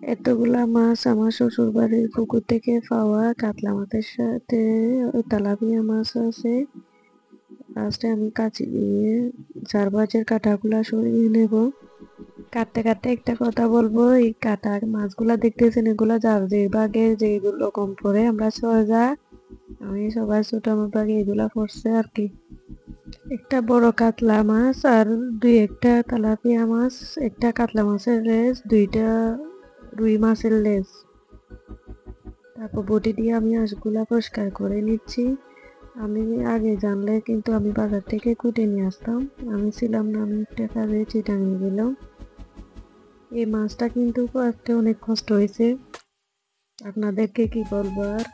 এতগুলা মাছ আমার শ্বশুর বাড়ির পুকুর থেকে পাওয়া কাতলা মাছের সাথে তেলাপিয়া মাছ আছে। লাস্টে আমি কাঁচি দিয়ে চারপাশের কাঁটাগুলা সরিয়ে নেব। কাটতে কাটতে একটা কথা বলবো, এই কাটা মাছগুলা দেখতেছেন, এগুলা যার যে ভাগে যেগুলো কম পড়ে, আমরা সোজা আমি সবার ছোট আমার ভাগে এগুলা পড়ছে আর কি। একটা বড় কাতলা মাছ আর দুই একটা তেলাপিয়া মাছ, একটা কাতলা মাছের লেজ, দুইটা রুই মাছের লেজ। তারপর বটি দিয়ে আমি হাঁসগুলা পরিষ্কার করে নিচ্ছি। আমি আগে জানলে কিন্তু আমি বাজার থেকে কুটে নিয়ে আসতাম, আমি ছিলাম না, আমি একটা কাজে চিটাঙে গেলাম। এই মাছটা কিন্তু করতে অনেক কষ্ট হয়েছে, আপনাদেরকে কি বলবো আর।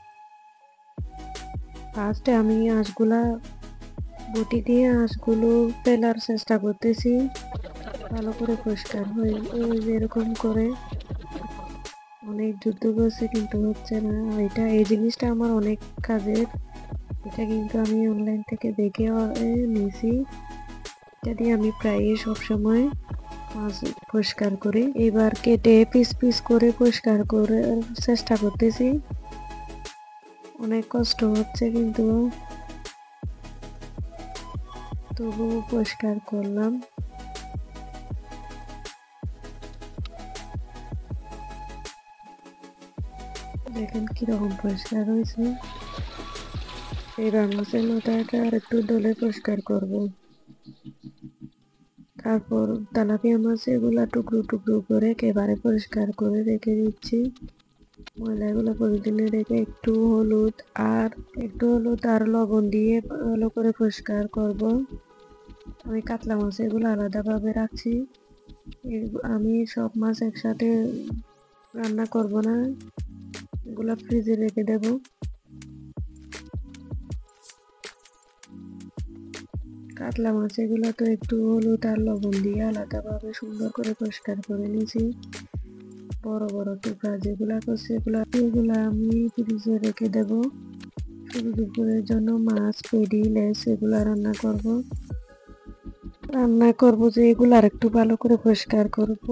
ফার্স্টে আমি হাঁসগুলা বটি দিয়ে হাঁসগুলো ফেলার চেষ্টা করতেছি, ভালো করে পরিষ্কার হয়ে ওই যে এরকম করে অনেক যুদ্ধ করছে কিন্তু হচ্ছে না। এই জিনিসটা আমার অনেক কাজের, এটা কিন্তু আমি অনলাইন থেকে দেখে নিয়েছি। এটা দিয়ে আমি প্রায় সবসময় মাছ পরিষ্কার করি। এবার কেটে পিস পিস করে পরিষ্কার করে চেষ্টা করতেছি, অনেক কষ্ট হচ্ছে কিন্তু তবুও পরিষ্কার করলাম। দেখেন কিরকম পরিষ্কার হয়েছে। এবার মাছের মাথাটা আর একটু দলে পরিষ্কার করব। তারপর তেলাপিয়া মাছ এগুলা টুকরো টুকরো করে একেবারে পরিষ্কার করে রেখে দিচ্ছি। ময়লাগুলো প্রতিদিনে রেখে একটু হলুদ আর লবণ দিয়ে ভালো করে পরিষ্কার করব। আমি কাতলা মাছ এগুলো আলাদাভাবে রাখছি। আমি সব মাছ একসাথে রান্না করব না, এগুলো ফ্রিজে রেখে দেব। কাতলা মাছ এগুলো তো একটু হলুদ আর লবণ দিয়ে আলাদাভাবে সুন্দর করে পরিষ্কার করে নিয়েছি। বড় বড় টুকরা যেগুলা করছে এগুলা আমি ফ্রিজে রেখে দেব। শুধু দুপুরের জন্য মাছ, পেডি, লেস এগুলা রান্না করব যে এগুলো আর একটু ভালো করে পরিষ্কার করব।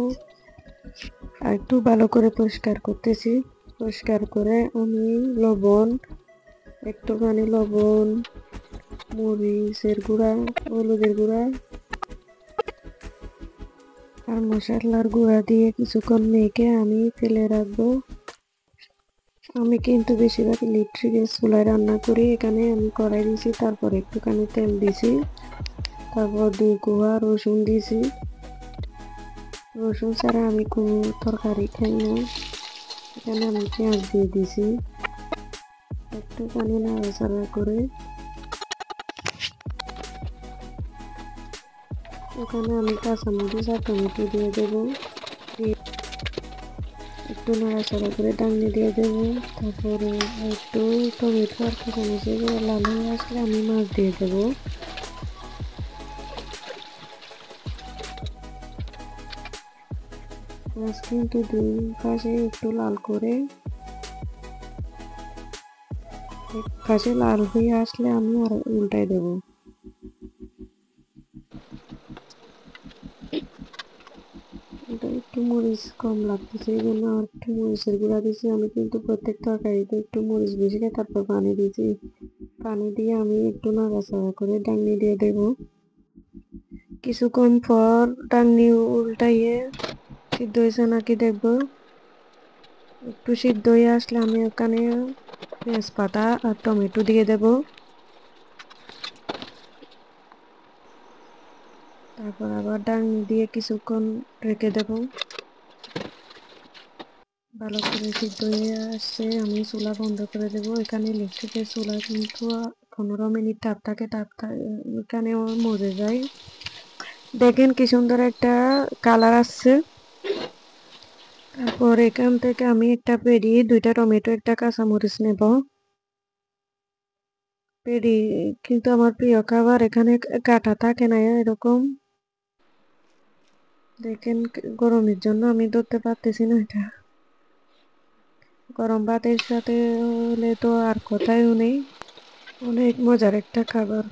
আর একটু ভালো করে পরিষ্কার করতেছি। পরিষ্কার করে আমি একটুখানি লবণ, মরিচের গুঁড়া, হলুদের গুঁড়া আর মশলার গুঁড়া দিয়ে কিছুক্ষণ মেখে আমি ফেলে রাখবো। আমি কিন্তু বেশিরভাগ ইলেকট্রিক গ্যাস চুলায় রান্না করি। এখানে আমি কড়াই দিয়েছি, তারপর একটুখানি তেল দিয়েছি, তারপর 2 কোয়া রসুন দিয়েছি। রসুন ছাড়া আমি কোনো তরকারি খাই না। এখানে আমি পেঁয়াজ দিয়ে দিয়েছি, একটুখানি নাড়াচাড়া করে এখানে আমি কাঁচামরিচ আর টমেটো দিয়ে দেবো। একটু নাড়াচাড়া করে ডাঙিয়ে দিয়ে দেবো। তারপরে একটু টমেটো আর কাঁচামরিচ লাল হয়ে আসলে আমি মাছ দিয়ে দেবো। মাছ কিন্তু 2 পাশে একটু লাল করে, এক পাশে লাল হয়ে আসলে আমি আর উল্টাই দেবো। এটা একটু মরিচ কম লাগতেছে, এই জন্য আর একটু মরিচের গুঁড়া দিয়েছি। আমি কিন্তু প্রত্যেক তরকারিতে একটু মরিচ বেশি খাই। তারপর পানি দিয়েছি, পানি দিয়ে আমি একটু নাড়াচাড়া করে ডাঙনি দিয়ে দেবো। কিছুক্ষণ পর ডাঙনি উল্টাইয়ে সিদ্ধ হয়েছে নাকি দেখবো। একটু সিদ্ধ হয়ে আসলে আমি ওখানে তেজপাতা আর টমেটো দিয়ে দেব। তারপর আবার ডাঙনি দিয়ে কিছুক্ষণ রেখে দেব। ভালো করে সিদ্ধ হয়ে আসছে, আমি চুলা বন্ধ করে দেব। এখানে ইলেকট্রিকের চুলা কিন্তু 15 মিনিট তাপ থাকে, এখানে মরে যায়। দেখেন কি সুন্দর একটা কালার আসছে। তারপর এখান থেকে আমি একটা পেরি, 2টা টমেটো, একটা কাঁচামরিচ নেব। পেরি কিন্তু আমার প্রিয় খাবার, এখানে কাটা থাকে না এরকম। দেখেন গরমের জন্য আমি ধরতে পারতেছি না এটা। গরম ভাতের সাথে হলে তো আর কথাই নেই, অনেক মজার একটা খাবার।